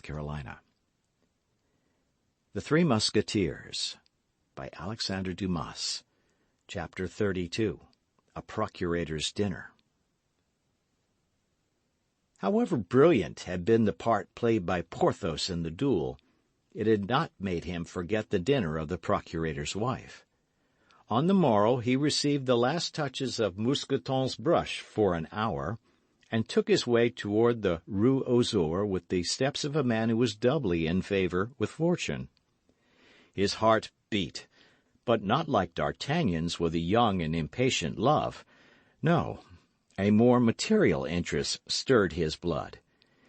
South Carolina. The Three Musketeers by Alexandre Dumas. Chapter 32. A Procurator's Dinner. However brilliant had been the part played by Porthos in the duel, it had not made him forget the dinner of the procurator's wife. On the morrow he received the last touches of Mousqueton's brush for an hour, and took his way toward the Rue aux Ours with the steps of a man who was doubly in favour with fortune. His heart beat, but not like D'Artagnan's with a young and impatient love. No, a more material interest stirred his blood.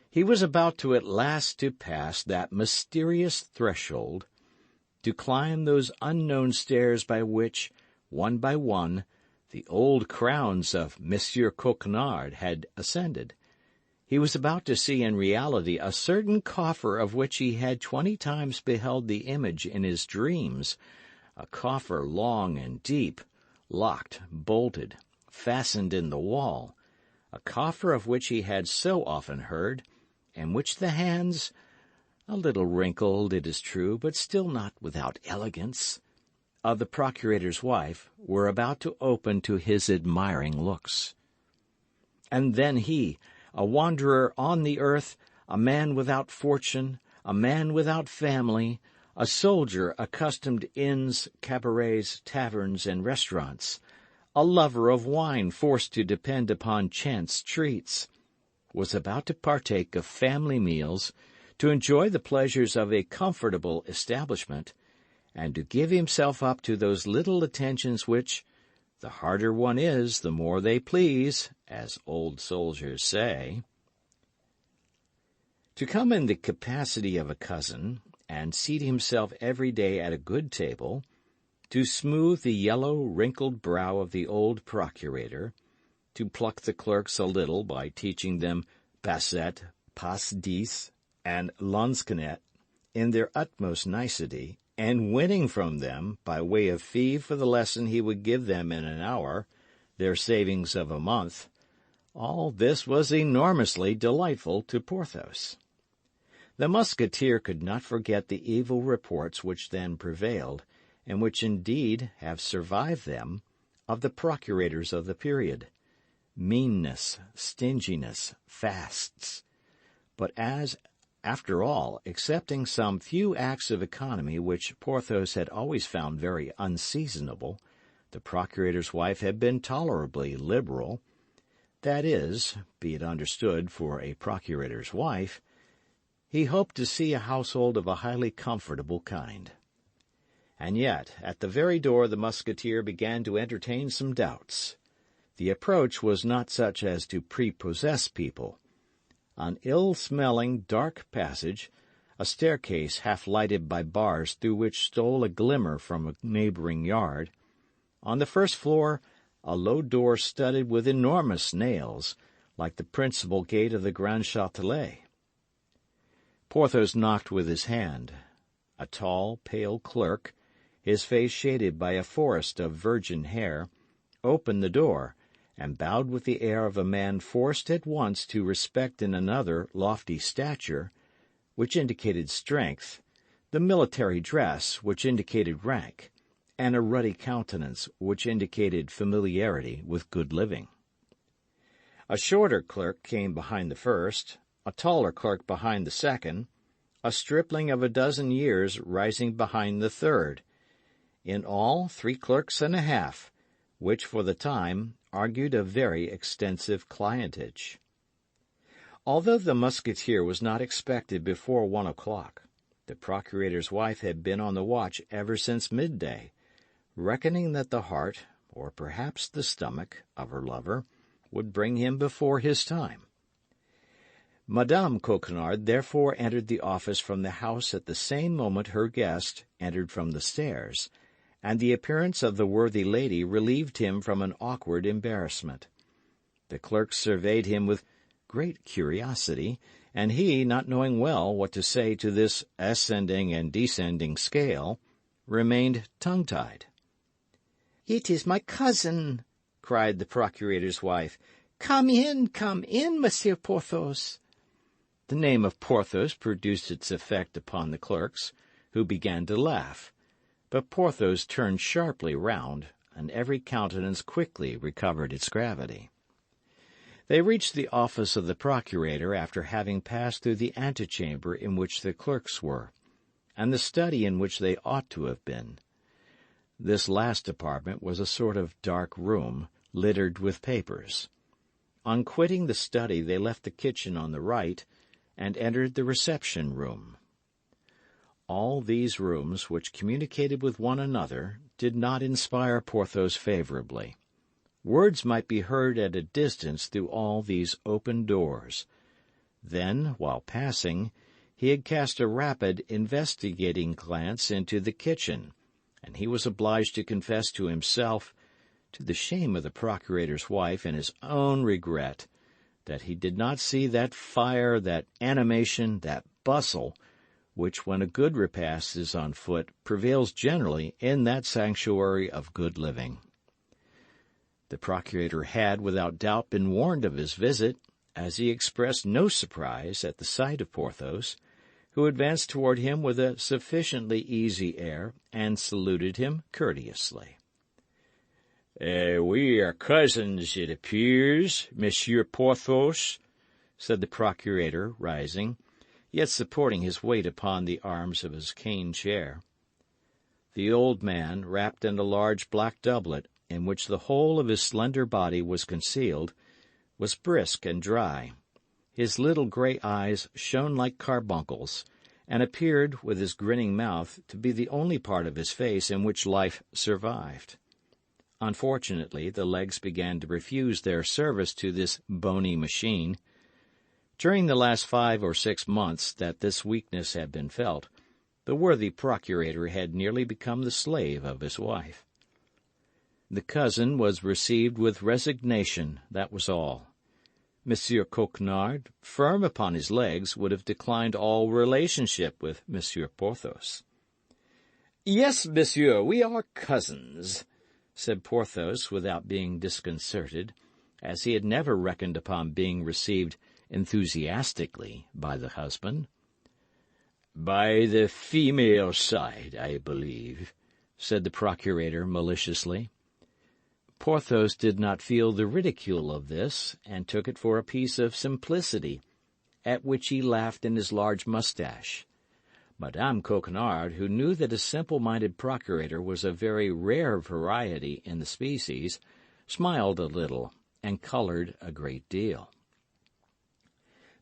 He was about to at last to pass that mysterious threshold, to climb those unknown stairs by which, one by one, the old crowns of Monsieur Coquenard had ascended. He was about to see in reality a certain coffer of which he had 20 times beheld the image in his dreams, a coffer long and deep, locked, bolted, fastened in the wall, a coffer of which he had so often heard, and which the hands, a little wrinkled, it is true, but still not without elegance, of the procurator's wife were about to open to his admiring looks. And then he, a wanderer on the earth, a man without fortune, a man without family, a soldier accustomed to inns, cabarets, taverns, and restaurants, a lover of wine forced to depend upon chance treats, was about to partake of family meals, to enjoy the pleasures of a comfortable establishment, and to give himself up to those little attentions which, the harder one is, the more they please, as old soldiers say. To come in the capacity of a cousin, and seat himself every day at a good table, to smooth the yellow, wrinkled brow of the old procurator, to pluck the clerks a little by teaching them basset, passe dix, and lansquenet in their utmost nicety, and winning from them, by way of fee for the lesson he would give them in an hour, their savings of a month, all this was enormously delightful to Porthos. The Musketeer could not forget the evil reports which then prevailed, and which indeed have survived them, of the procurators of the period. Meanness, stinginess, fasts. But as, after all, excepting some few acts of economy which Porthos had always found very unseasonable, the procurator's wife had been tolerably liberal. That is, be it understood, for a procurator's wife, he hoped to see a household of a highly comfortable kind. And yet, at the very door the Musketeer began to entertain some doubts. The approach was not such as to prepossess people. An ill-smelling, dark passage, a staircase half lighted by bars through which stole a glimmer from a neighboring yard. On the first floor, a low door studded with enormous nails, like the principal gate of the Grand Châtelet. Porthos knocked with his hand. A tall, pale clerk, his face shaded by a forest of virgin hair, opened the door, and bowed with the air of a man forced at once to respect in another lofty stature, which indicated strength, the military dress, which indicated rank, and a ruddy countenance, which indicated familiarity with good living. A shorter clerk came behind the first, a taller clerk behind the second, a stripling of a dozen years rising behind the third. In all, 3 clerks and a half, which for the time argued a very extensive clientage. Although the Musketeer was not expected before 1 o'clock, the procurator's wife had been on the watch ever since midday, reckoning that the heart, or perhaps the stomach, of her lover would bring him before his time. Madame Coquenard therefore entered the office from the house at the same moment her guest entered from the stairs, and the appearance of the worthy lady relieved him from an awkward embarrassment. The clerk surveyed him with great curiosity, and he, not knowing well what to say to this ascending and descending scale, remained tongue-tied. "It is my cousin," cried the procurator's wife. Come in, Monsieur Porthos." The name of Porthos produced its effect upon the clerks, who began to laugh. But Porthos turned sharply round, and every countenance quickly recovered its gravity. They reached the office of the procurator after having passed through the antechamber in which the clerks were, and the study in which they ought to have been. This last apartment was a sort of dark room, littered with papers. On quitting the study, they left the kitchen on the right, and entered the reception-room. All these rooms, which communicated with one another, did not inspire Porthos favorably. Words might be heard at a distance through all these open doors. Then, while passing, he had cast a rapid, investigating glance into the kitchen, and he was obliged to confess to himself, to the shame of the procurator's wife and his own regret, that he did not see that fire, that animation, that bustle, which, when a good repast is on foot, prevails generally in that sanctuary of good living. The procurator had, without doubt, been warned of his visit, as he expressed no surprise at the sight of Porthos, who advanced toward him with a sufficiently easy air, and saluted him courteously. "We are cousins, it appears, Monsieur Porthos," said the procurator, rising, yet supporting his weight upon the arms of his cane chair. The old man, wrapped in a large black doublet, in which the whole of his slender body was concealed, was brisk and dry. His little gray eyes shone like carbuncles, and appeared, with his grinning mouth, to be the only part of his face in which life survived. Unfortunately, the legs began to refuse their service to this bony machine. During the last 5 or 6 months that this weakness had been felt, the worthy procurator had nearly become the slave of his wife. The cousin was received with resignation, that was all. Monsieur Coquenard, firm upon his legs, would have declined all relationship with Monsieur Porthos. "Yes, monsieur, we are cousins," said Porthos, without being disconcerted, as he had never reckoned upon being received enthusiastically by the husband. "By the female side, I believe," said the procurator maliciously. Porthos did not feel the ridicule of this, and took it for a piece of simplicity, at which he laughed in his large moustache. Madame Coquenard, who knew that a simple-minded procurator was a very rare variety in the species, smiled a little, and colored a great deal.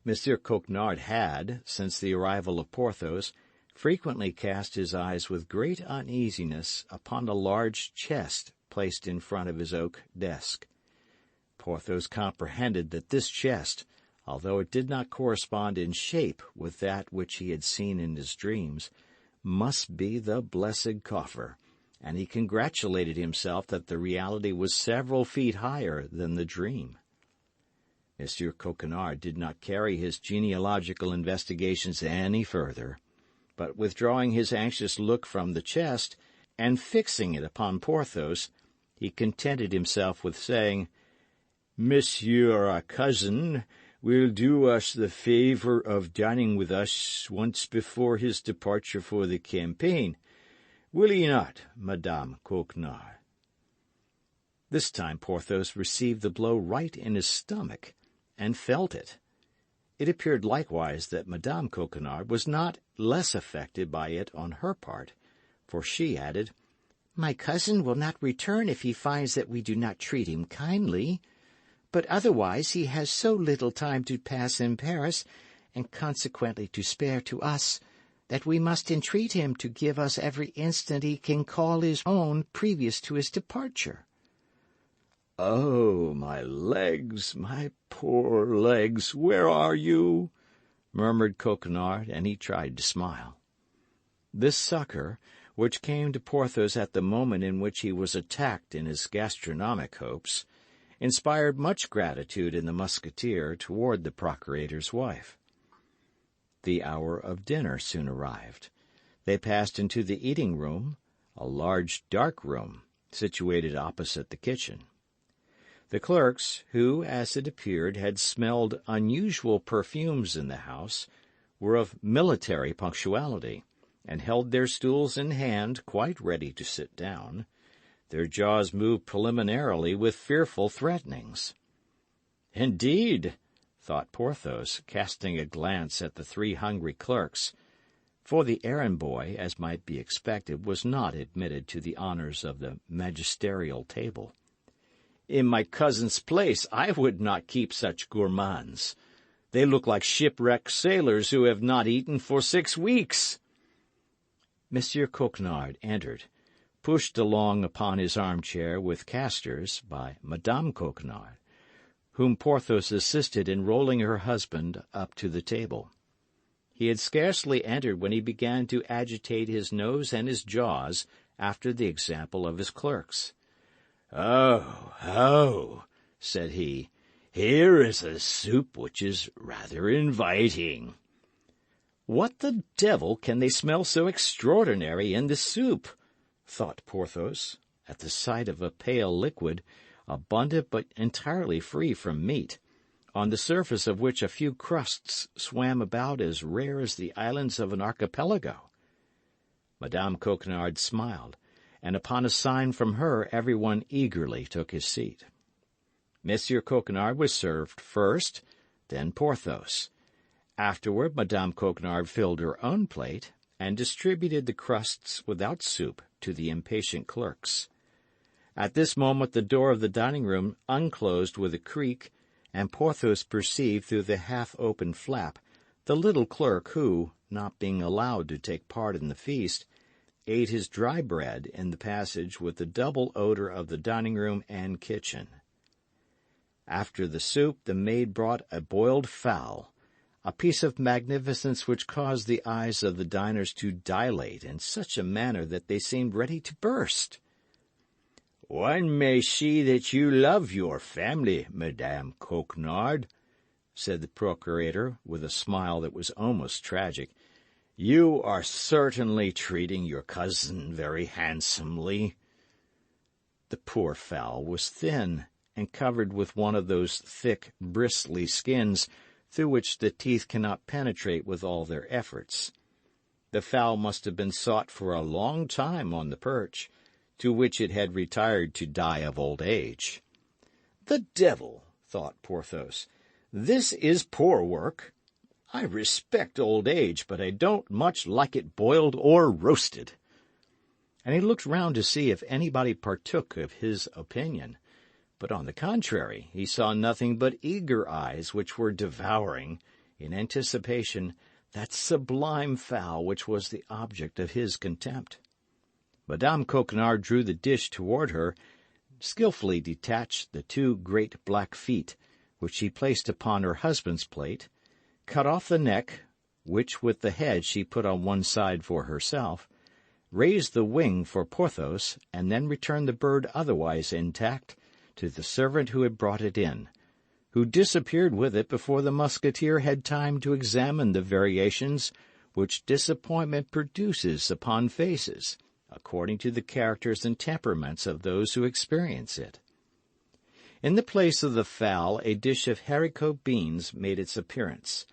Monsieur Coquenard had, since the arrival of Porthos, frequently cast his eyes with great uneasiness upon a large chest placed in front of his oak desk. Porthos comprehended that this chest, although it did not correspond in shape with that which he had seen in his dreams, must be the blessed coffer, and he congratulated himself that the reality was several feet higher than the dream. Monsieur Coquenard did not carry his genealogical investigations any further, but withdrawing his anxious look from the chest, and fixing it upon Porthos, he contented himself with saying, "Monsieur, our cousin, will do us the favor of dining with us once before his departure for the campaign. Will he not, Madame Coquenard?" This time Porthos received the blow right in his stomach, and felt it. It appeared likewise that Madame Coquenard was not less affected by it on her part, for she added, "My cousin will not return if he finds that we do not treat him kindly. But otherwise he has so little time to pass in Paris, and consequently to spare to us, that we must entreat him to give us every instant he can call his own previous to his departure." "Oh, my legs, my poor legs, where are you?" murmured Coquenard, and he tried to smile. This succor, which came to Porthos at the moment in which he was attacked in his gastronomic hopes, inspired much gratitude in the Musketeer toward the procurator's wife. The hour of dinner soon arrived. They passed into the eating-room, a large dark room, situated opposite the kitchen. The clerks, who, as it appeared, had smelled unusual perfumes in the house, were of military punctuality, and held their stools in hand, quite ready to sit down. Their jaws moved preliminarily with fearful threatenings. "Indeed," thought Porthos, casting a glance at the 3 hungry clerks, for the errand-boy, as might be expected, was not admitted to the honours of the magisterial table. "In my cousin's place I would not keep such gourmands. They look like shipwrecked sailors who have not eaten for 6 weeks." Monsieur Coquenard entered, pushed along upon his armchair with castors by Madame Coquenard, whom Porthos assisted in rolling her husband up to the table. He had scarcely entered when he began to agitate his nose and his jaws after the example of his clerks. "Oh," said he, "here is a soup which is rather inviting." "What the devil can they smell so extraordinary in this soup?" thought Porthos, at the sight of a pale liquid, abundant but entirely free from meat, on the surface of which a few crusts swam about as rare as the islands of an archipelago. Madame Coquenard smiled, and upon a sign from her everyone eagerly took his seat. Monsieur Coquenard was served first, then Porthos. Afterward Madame Coquenard filled her own plate, and distributed the crusts without soup to the impatient clerks. At this moment the door of the dining-room unclosed with a creak, and Porthos perceived through the half-open flap the little clerk who, not being allowed to take part in the feast, ate his dry bread in the passage with the double odor of the dining-room and kitchen. After the soup the maid brought a boiled fowl, a piece of magnificence which caused the eyes of the diners to dilate in such a manner that they seemed ready to burst. "One may see that you love your family, Madame Coquenard," said the procurator, with a smile that was almost tragic. "You are certainly treating your cousin very handsomely." The poor fowl was thin, and covered with one of those thick, bristly skins through which the teeth cannot penetrate with all their efforts. The fowl must have been sought for a long time on the perch, to which it had retired to die of old age. "The devil!" thought Porthos. "This is poor work. I respect old age, but I don't much like it boiled or roasted." And he looked round to see if anybody partook of his opinion. But on the contrary, he saw nothing but eager eyes which were devouring, in anticipation, that sublime fowl which was the object of his contempt. Madame Coquenard drew the dish toward her, skilfully detached the 2 great black feet, which she placed upon her husband's plate, cut off the neck, which with the head she put on one side for herself, raised the wing for Porthos, and then returned the bird otherwise intact to the servant who had brought it in, who disappeared with it before the Musketeer had time to examine the variations which disappointment produces upon faces, according to the characters and temperaments of those who experience it. In the place of the fowl, a dish of haricot beans made its appearance,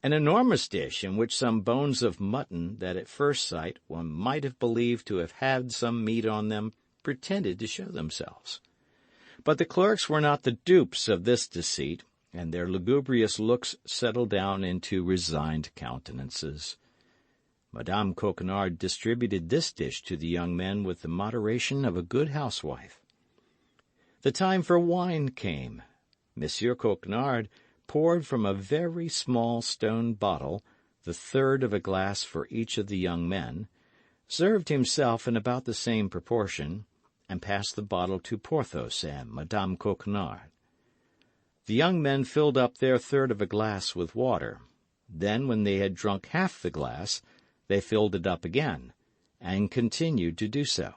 an enormous dish in which some bones of mutton that at first sight one might have believed to have had some meat on them pretended to show themselves. But the clerks were not the dupes of this deceit, and their lugubrious looks settled down into resigned countenances. Madame Coquenard distributed this dish to the young men with the moderation of a good housewife. The time for wine came. Monsieur Coquenard poured from a very small stone bottle the third of a glass for each of the young men, served himself in about the same proportion, and passed the bottle to Porthos and Madame Coquenard. The young men filled up their third of a glass with water. Then, when they had drunk half the glass, they filled it up again, and continued to do so.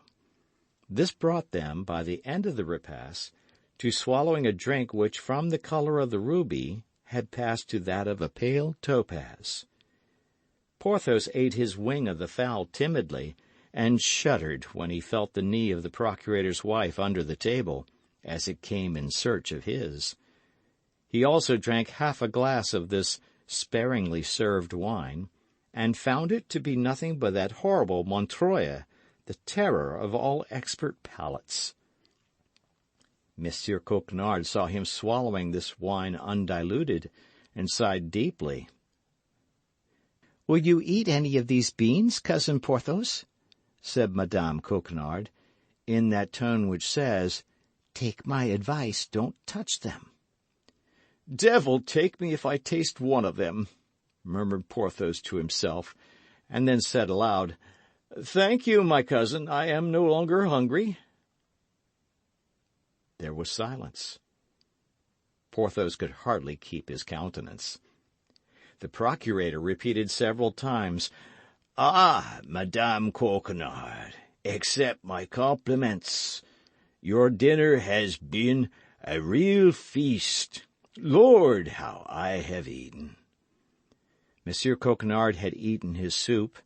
This brought them, by the end of the repast, to swallowing a drink which, from the color of the ruby, had passed to that of a pale topaz. Porthos ate his wing of the fowl timidly, and shuddered when he felt the knee of the procurator's wife under the table, as it came in search of his. He also drank half a glass of this sparingly served wine, and found it to be nothing but that horrible Montreuil, the terror of all expert palates. Monsieur Coquenard saw him swallowing this wine undiluted, and sighed deeply. "Will you eat any of these beans, Cousin Porthos?" said Madame Coquenard, in that tone which says, "Take my advice, don't touch them." "Devil take me if I taste one of them," murmured Porthos to himself, and then said aloud, "Thank you, my cousin, I am no longer hungry." There was silence. Porthos could hardly keep his countenance. The procurator repeated several times, "Ah, Madame Coquenard, accept my compliments. Your dinner has been a real feast. Lord, how I have eaten!" Monsieur Coquenard had eaten his soup,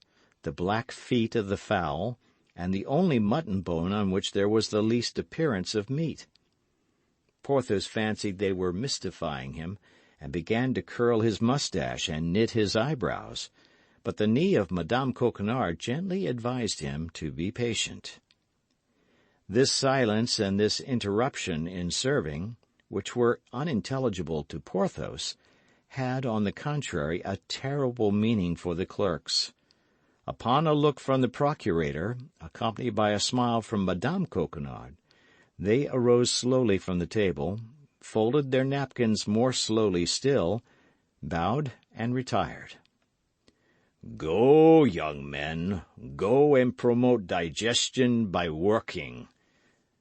the black feet of the fowl, and the only mutton bone on which there was the least appearance of meat. Porthos fancied they were mystifying him, and began to curl his moustache and knit his eyebrows, but the knee of Madame Coquenard gently advised him to be patient. This silence and this interruption in serving, which were unintelligible to Porthos, had, on the contrary, a terrible meaning for the clerks. Upon a look from the procurator, accompanied by a smile from Madame Coquenard, they arose slowly from the table, folded their napkins more slowly still, bowed, and retired. "Go, young men, go and promote digestion by working,"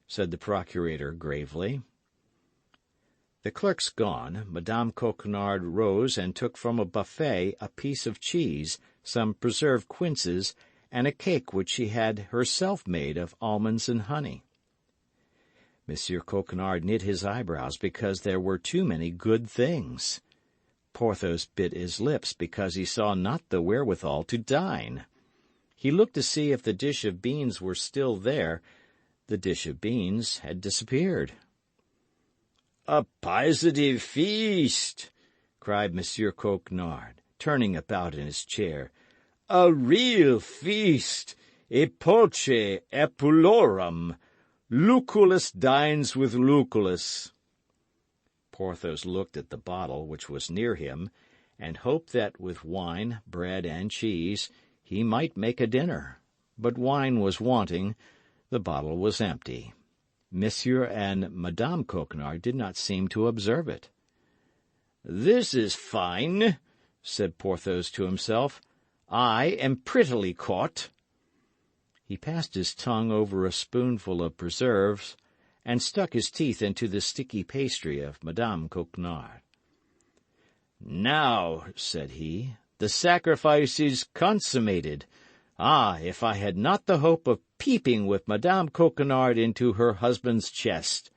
said the procurator gravely. The clerks gone, Madame Coquenard rose and took from a buffet a piece of cheese, some preserved quinces, and a cake which she had herself made of almonds and honey. Monsieur Coquenard knit his eyebrows because there were too many good things. Porthos bit his lips because he saw not the wherewithal to dine. He looked to see if the dish of beans were still there. The dish of beans had disappeared. "A positive feast!" cried Monsieur Coquenard, turning about in his chair. "A real feast! E pulce epulorum! Lucullus dines with Lucullus." Porthos looked at the bottle which was near him, and hoped that with wine, bread, and cheese he might make a dinner. But wine was wanting, the bottle was empty. Monsieur and Madame Coquenard did not seem to observe it. "This is fine," said Porthos to himself. "I am prettily caught." He passed his tongue over a spoonful of preserves, and stuck his teeth into the sticky pastry of Madame Coquenard. "Now," said he, "the sacrifice is consummated. Ah, if I had not the hope of peeping with Madame Coquenard into her husband's chest!"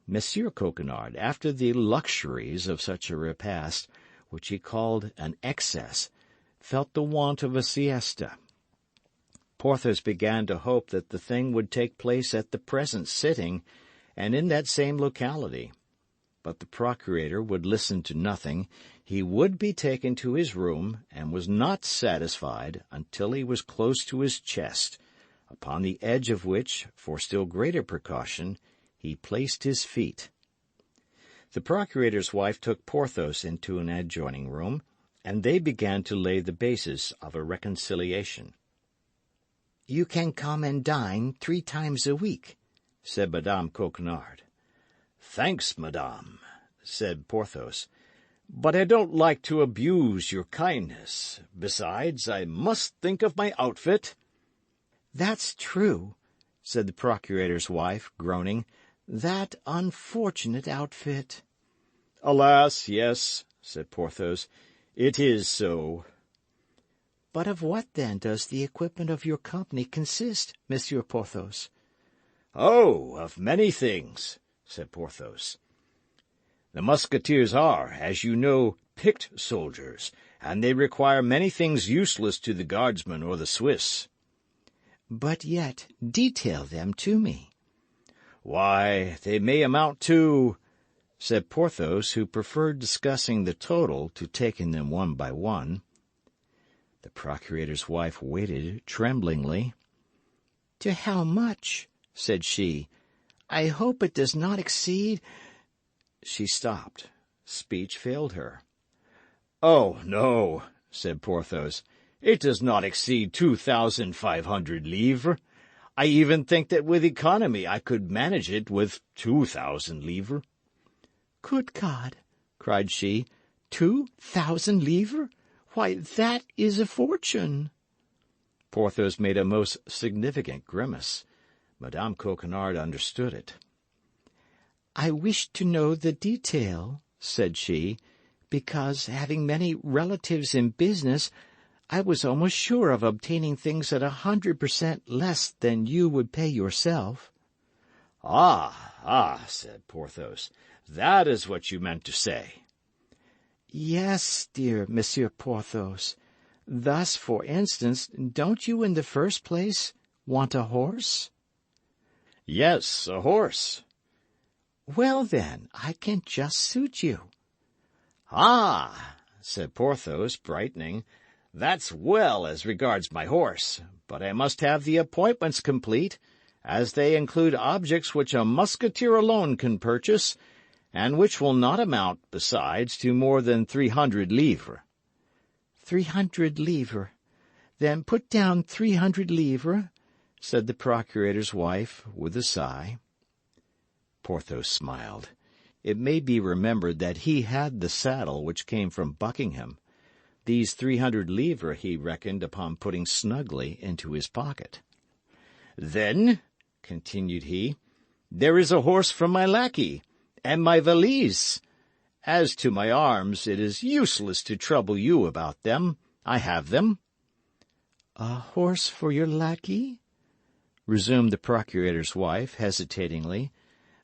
Monsieur Coquenard, after the luxuries of such a repast, which he called an excess, felt the want of a siesta. Porthos began to hope that the thing would take place at the present sitting, and in that same locality. But the procurator would listen to nothing. He would be taken to his room, and was not satisfied until he was close to his chest, upon the edge of which, for still greater precaution, he placed his feet. The procurator's wife took Porthos into an adjoining room, and they began to lay the basis of a reconciliation. "You can come and dine 3 times a week," said Madame Coquenard. "Thanks, madame," said Porthos, "but I don't like to abuse your kindness. Besides, I must think of my outfit." "That's true," said the procurator's wife, groaning. "That unfortunate outfit." "Alas, yes," said Porthos, "it is so." "But of what, then, does the equipment of your company consist, Monsieur Porthos?" "Oh, of many things," said Porthos. "The Musketeers are, as you know, picked soldiers, and they require many things useless to the Guardsmen or the Swiss." "But yet, detail them to me." "Why, they may amount to—" said Porthos, who preferred discussing the total to taking them one by one. The procurator's wife waited tremblingly. "To how much?" said she. "I hope it does not exceed—" She stopped. Speech failed her. "Oh, no," said Porthos. "It does not exceed 2,500 livres. I even think that with economy I could manage it with 2,000 livres." "Good God!" cried she. 2,000 livres? Why, that is a fortune!" Porthos made a most significant grimace. Madame Coquenard understood it. "I wish to know the detail," said she, "because, having many relatives in business, I was almost sure of obtaining things at 100% less than you would pay yourself." Ah, said Porthos, "that is what you meant to say." "Yes, dear Monsieur Porthos. Thus, for instance, don't you in the first place want a horse?" "Yes, a horse." "Well, then, I can just suit you." "Ah," said Porthos, brightening, "that's well as regards my horse, but I must have the appointments complete, as they include objects which a musketeer alone can purchase, and which will not amount, besides, to more than 300 livres. 300 livres. Then put down 300 livres, said the procurator's wife, with a sigh. Porthos smiled. It may be remembered that he had the saddle which came from Buckingham. These 300 livres he reckoned upon putting snugly into his pocket. "Then," continued he, "there is a horse from my lackey, and my valise. As to my arms, it is useless to trouble you about them. I have them." "A horse for your lackey?" resumed the procurator's wife, hesitatingly.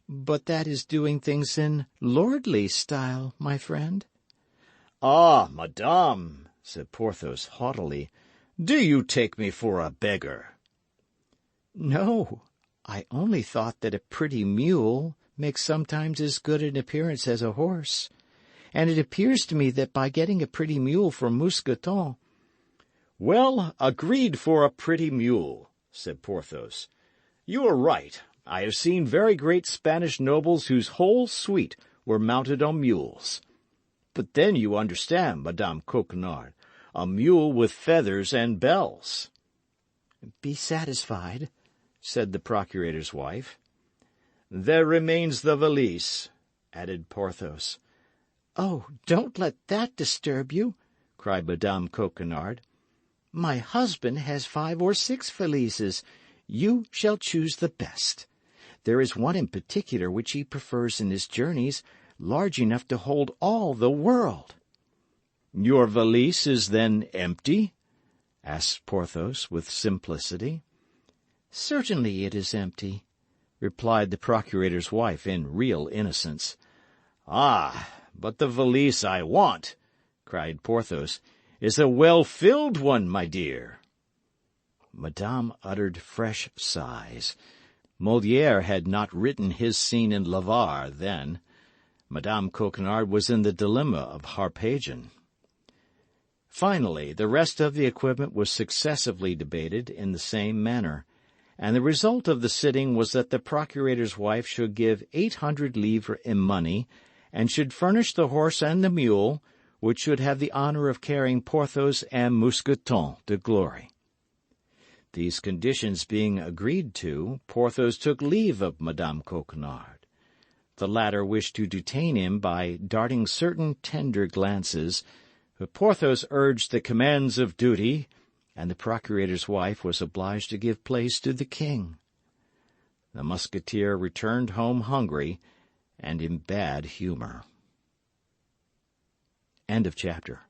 "But that is doing things in lordly style, my friend." "Ah, madame," said Porthos haughtily, "do you take me for a beggar?" "No, I only thought that a pretty mule makes sometimes as good an appearance as a horse, and it appears to me that by getting a pretty mule for Mousqueton—" "Well, agreed for a pretty mule," said Porthos. "You are right. I have seen very great Spanish nobles whose whole suite were mounted on mules. But then you understand, Madame Coquenard, a mule with feathers and bells." "Be satisfied," said the procurator's wife. "There remains the valise," added Porthos. "Oh, don't let that disturb you," cried Madame Coquenard. "My husband has 5 or 6 valises. You shall choose the best. There is one in particular which he prefers in his journeys, large enough to hold all the world." "Your valise is then empty?" asked Porthos with simplicity. "Certainly it is empty," replied the procurator's wife in real innocence. "Ah, but the valise I want," cried Porthos, "is a well-filled one, my dear." Madame uttered fresh sighs. Molière had not written his scene in L'Avare then. Madame Coquenard was in the dilemma of Harpagon. Finally, the rest of the equipment was successively debated in the same manner, and the result of the sitting was that the procurator's wife should give 800 livres in money, and should furnish the horse and the mule, which should have the honor of carrying Porthos and Mousqueton to glory. These conditions being agreed to, Porthos took leave of Madame Coquenard. The latter wished to detain him by darting certain tender glances, but Porthos urged the commands of duty, and the procurator's wife was obliged to give place to the king. The Musketeer returned home hungry and in bad humor. End of chapter.